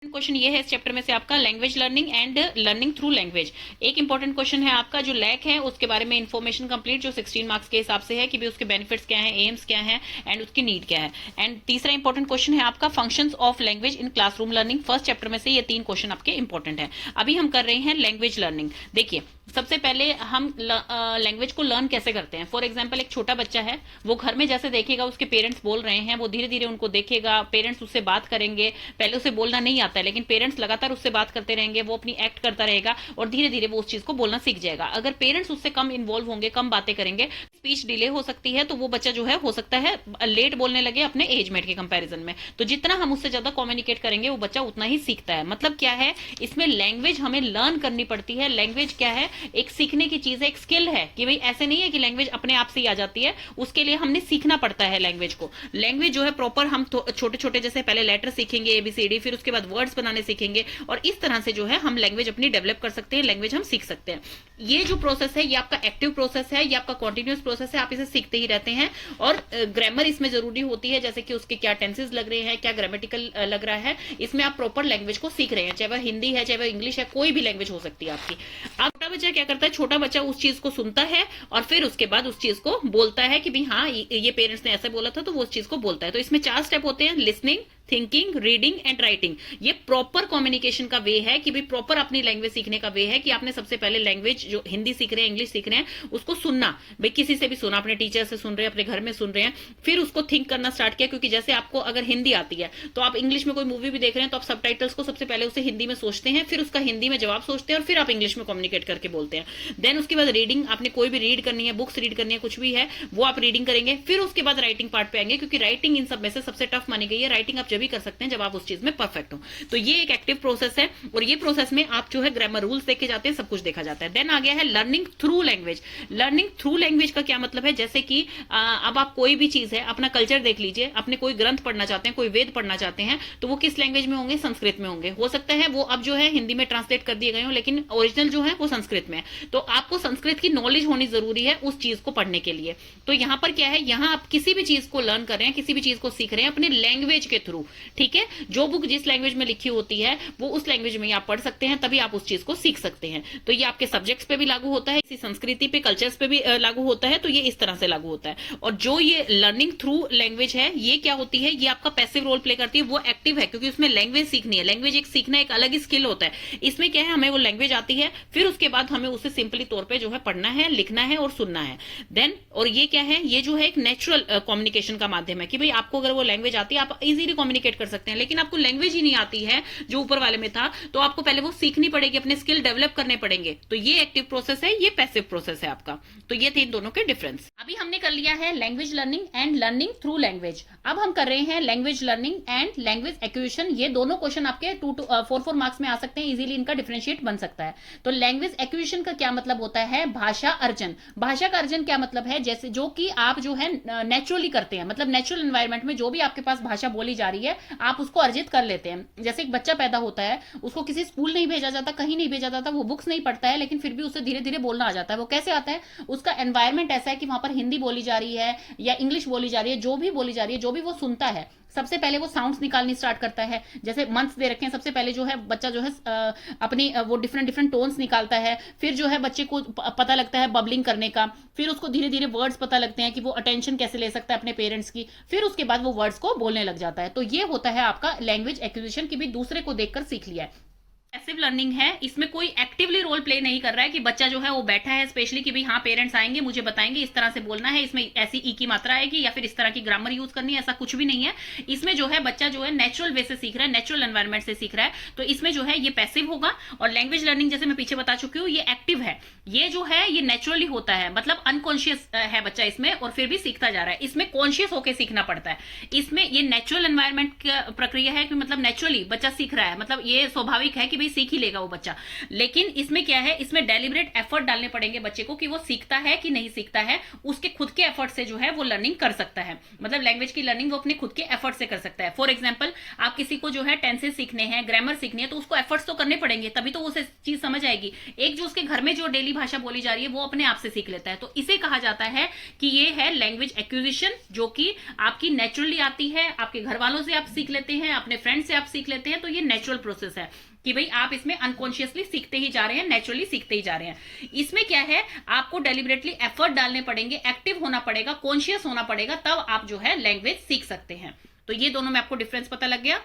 Question ये है इस चैप्टर में से आपका language learning and learning through language. एक इंपॉर्टेंट क्वेश्चन है आपका जो लैक है उसके बारे में इन्फॉर्मेशन कंप्लीट, जो 16 मार्क्स के हिसाब से है कि भी उसके बेनिफिट्स क्या है, एम्स क्या है एंड उसकी नीड क्या है। एंड तीसरा इंपॉर्टेंट क्वेश्चन है आपका functions of language in classroom learning. First chapter में से ये 3 क्वेश्चन आपके इंपॉर्टेंट है। अभी हम कर रहे हैं लैंग्वेज लर्निंग। देखिए सबसे पहले हम लैंग्वेज को लर्न कैसे करते हैं। फॉर एग्जाम्पल एक छोटा बच्चा है, वो घर में जैसे देखेगा उसके पेरेंट्स बोल रहे हैं, वो धीरे धीरे उनको देखेगा, पेरेंट्स उससे बात करेंगे, पहले उसे बोलना नहीं आता है लेकिन पेरेंट्स लगातार उससे बात करते रहेंगे, वो अपनी एक्ट करता रहेगा और धीरे धीरे वो उस चीज को बोलना सीख जाएगा। अगर पेरेंट्स उससे कम इन्वॉल्व होंगे, कम बातें करेंगे, स्पीच डिले हो सकती है, तो वो बच्चा जो है हो सकता है लेट बोलने लगे अपने एज मेट के कंपैरिजन में। तो जितना हम उससे ज्यादा कम्युनिकेट करेंगे वो बच्चा उतना ही सीखता है। मतलब क्या है, इसमें लैंग्वेज हमें लर्न करनी पड़ती है। लैंग्वेज क्या है, एक सीखने की चीज है, एक स्किल है कि भाई ऐसे नहीं है कि लैंग्वेज अपने आप से ही आ जाती है, उसके लिए हमने सीखना पड़ता है लैंग्वेज को। लैंग्वेज जो है प्रॉपर हम छोटे छोटे जैसे पहले लेटर सीखेंगे एबीसीडी, फिर उसके बाद वर्ड्स बनाने सीखेंगे और इस तरह से जो है हम लैंग्वेज अपनी डेवलप कर सकते हैं, लैंग्वेज हम सीख सकते हैं। ये जो प्रोसेस है ये आपका एक्टिव प्रोसेस है, ये आपका कॉन्टिन्यूस प्रोसेस है, आप इसे सीखते ही रहते हैं। और ग्रामर इसमें जरूरी होती है, जैसे कि उसके क्या टेंसेस लग रहे हैं, क्या ग्रामेटिकल लग रहा है, इसमें आप प्रॉपर लैंग्वेज को सीख रहे हैं, चाहे वह हिंदी है, चाहे वह इंग्लिश है, कोई भी लैंग्वेज हो सकती है आपकी। अब छोटा बच्चा क्या करता है, छोटा बच्चा उस चीज को सुनता है और फिर उसके बाद उस चीज को बोलता है कि भाई हाँ ये पेरेंट्स ने ऐसे बोला था, तो वो उस चीज को बोलता है। तो इसमें 4 स्टेप होते हैं, listening, thinking, reading and writing. ये प्रॉपर कम्युनिकेशन का वे है कि भाई प्रॉपर अपनी लैंग्वेज सीखने का वे है कि आपने सबसे पहले लैंग्वेज जो हिंदी सीख रहे हैं, इंग्लिश सीख रहे हैं, उसको सुनना, भाई किसी से भी सुना, अपने टीचर से सुन रहे हैं, अपने घर में सुन रहे हैं, फिर उसको थिंक करना स्टार्ट किया। क्योंकि जैसे आपको अगर हिंदी आती है तो आप इंग्लिश में कोई मूवी भी देख रहे हैं तो आप सबटाइटल्स को सबसे पहले उसे हिंदी में सोचते हैं, फिर उसका हिंदी में जवाब सोचते हैं और फिर आप इंग्लिश में कम्युनिकेट करके बोलते हैं। देन उसके बाद रीडिंग, आपने कोई भी रीड करनी है, बुक्स रीड करनी है, कुछ भी है वो आप रीडिंग करेंगे। फिर उसके बाद राइटिंग पार्ट पे आएंगे, क्योंकि राइटिंग इन सब में से सबसे टफ मानी गई है। राइटिंग आप जब भी कर सकते हैं जब आप उस चीज में परफेक्ट हो। तो ये एक एक्टिव प्रोसेस है और ये प्रोसेस में आप जो है ग्रामर रूल्स देखे जाते हैं, सब कुछ देखा जाता है। देन आ गया है learning through language. Learning through language का क्या मतलब है, जैसे कि अब आप कोई भी चीज है, अपना कल्चर देख लीजिए, अपने कोई ग्रंथ पढ़ना चाहते हैं, कोई वेद पढ़ना चाहते हैं, तो वो किस लैंग्वेज में होंगे, संस्कृत में होंगे। हो सकता है वो अब जो है हिंदी में ट्रांसलेट कर दिए गए हो लेकिन ओरिजिनल जो है वो संस्कृत में है। तो आपको संस्कृत की नॉलेज होनी जरूरी है उस चीज को पढ़ने के लिए। तो यहां पर क्या है, यहां आप किसी भी चीज को लर्न कर रहे हैं, किसी भी चीज को सीख रहे हैं अपने लैंग्वेज के थ्रू। ठीक है, जो बुक जिस लैंग्वेज में लिखी होती है वो उस लैंग्वेज में आप पढ़ सकते हैं, तभी आप उस चीज को सीख सकते हैं। तो ये आपके सब्जेक्ट्स पे भी लागू होता है, किसी संस्कृति पे, कल्चर्स पे भी लागू होता है। तो ये इस तरह से लागू होता है। और जो ये लर्निंग थ्रू लैंग्वेज है ये क्या होती है, ये आपका पैसिव रोल प्ले करती है, वो एक्टिव है क्योंकि उसमें लैंग्वेज सीखनी है। लैंग्वेज एक सीखना एक अलग ही स्किल होता है। इसमें क्या है, हमें वो लैंग्वेज आती है, फिर उसके बाद हमें उसे सिंपली तौर पर जो है पढ़ना है, लिखना है और सुनना है। देन और ये क्या है, ये जो है एक नेचुरल कम्युनिकेशन का माध्यम है कि भाई आपको अगर वो लैंग्वेज आती है आप इजीली कम्युनिकेट कर सकते हैं। लेकिन आपको लैंग्वेज ही नहीं आती है जो ऊपर वाले में था, तो आपको पहले वो सीखनी पड़ेगी, अपने स्किल डेवलप करने पड़ेंगे। तो ये एक्टिव प्रोसेस है, ये पैसिव प्रोसेस है आपका। तो ये थे इन दोनों के डिफरेंस। अभी हमने कर लिया है language learning and learning through language. अब हम कर रहे हैं language learning and language acquisition. ये दोनों क्वेश्चन आपके 4 मार्क्स में आ सकते हैं, इजीली इनका डिफरेंशिएट बन सकता है। तो लैंग्वेज एक्विजिशन का क्या मतलब होता है, भाषा अर्जन। भाषा का अर्जन क्या मतलब है, जैसे जो कि आप जो है नेचुरली करते हैं, मतलब नेचुरल एनवायरमेंट में जो भी आपके पास भाषा बोली जा रही है आप उसको अर्जित कर लेते हैं। जैसे एक बच्चा पैदा होता है, उसको किसी स्कूल नहीं भेजा जाता, कहीं नहीं भेजा जाता, वो बुक्स नहीं पढ़ता है, लेकिन फिर भी उसे धीरे धीरे बोलना आ जाता है। वो कैसे आता है, उसका एनवायरमेंट ऐसा है कि वहां पर हिंदी बोली जा रही है या इंग्लिश बोली जा रही है, जो भी बोली जा रही है, जो भी वो सुनता है, सबसे पहले वो साउंड्स निकालनी स्टार्ट करता है। जैसे मंथ्स दे रखे हैं, सबसे पहले जो है बच्चा जो है अपनी वो डिफरेंट डिफरेंट टोन्स निकालता है। फिर जो है बच्चे को पता लगता है बबलिंग करने का, फिर उसको धीरे धीरे वर्ड्स पता लगते हैं कि वो अटेंशन कैसे ले सकता है अपने पेरेंट्स की, फिर उसके बाद वो वर्ड्स को बोलने लग जाता है। तो ये होता है आपका लैंग्वेज एक्विजिशन की भी दूसरे को देखकर सीख लिया है। पैसिव लर्निंग है, इसमें कोई एक्टिवली रोल प्ले नहीं कर रहा है कि बच्चा जो है वो बैठा है स्पेशली कि भाई हाँ पेरेंट्स आएंगे मुझे बताएंगे इस तरह से बोलना है, इसमें ऐसी ई की मात्रा आएगी या फिर इस तरह की ग्रामर यूज करनी है, ऐसा कुछ भी नहीं है। इसमें जो है बच्चा जो है नेचुरल वे से सीख रहा है, नेचुरल एनवायरमेंट से सीख रहा है। तो इसमें जो है ये पैसिव होगा। और लैंग्वेज लर्निंग जैसे मैं पीछे बता चुकी हूँ ये एक्टिव है, ये जो है ये नेचुरली होता है, मतलब अनकॉन्शियस है बच्चा इसमें और फिर भी सीखता जा रहा है। इसमें कॉन्शियस होकर सीखना पड़ता है। इसमें ये नेचुरल एनवायरमेंट प्रक्रिया है कि मतलब नेचुरली बच्चा सीख रहा है, मतलब ये स्वाभाविक है कि भाई सीख ही लेगा वो बच्चा। लेकिन इसमें क्या है, इसमें डेलिबरेट एफर्ट डालने पड़ेंगे बच्चे को कि वो सीखता है कि नहीं सीखता है, उसके खुद के एफर्ट से जो है वो लर्निंग कर सकता है। मतलब लैंग्वेज की लर्निंग वो अपने खुद के एफर्ट से कर सकता है। फॉर एग्जाम्पल, आप किसी को जो है टेंसेस सीखने हैं, ग्रामर सीखनी है, तो उसको एफर्ट्स तो करने पड़ेंगे, तभी तो वो चीज समझ आएगी। एक जो उसके घर में जो डेली भाषा बोली जा रही है वो अपने आप से सीख लेता है। तो इसे कहा जाता है कि ये है लैंग्वेज एक्विजिशन, जो कि आपकी नेचुरली आती है, आपके घर वालों से आप सीख लेते हैं, अपने फ्रेंड से आप सीख लेते हैं। तो ये नेचुरल प्रोसेस है कि भाई आप इसमें अनकॉन्शियसली सीखते ही जा रहे हैं, नेचुरली सीखते ही जा रहे हैं। इसमें क्या है, आपको डेलिबरेटली एफर्ट डालने पड़ेंगे, एक्टिव होना पड़ेगा, कॉन्शियस होना पड़ेगा, तब आप जो है लैंग्वेज सीख सकते हैं। तो ये दोनों में आपको डिफरेंस पता लग गया।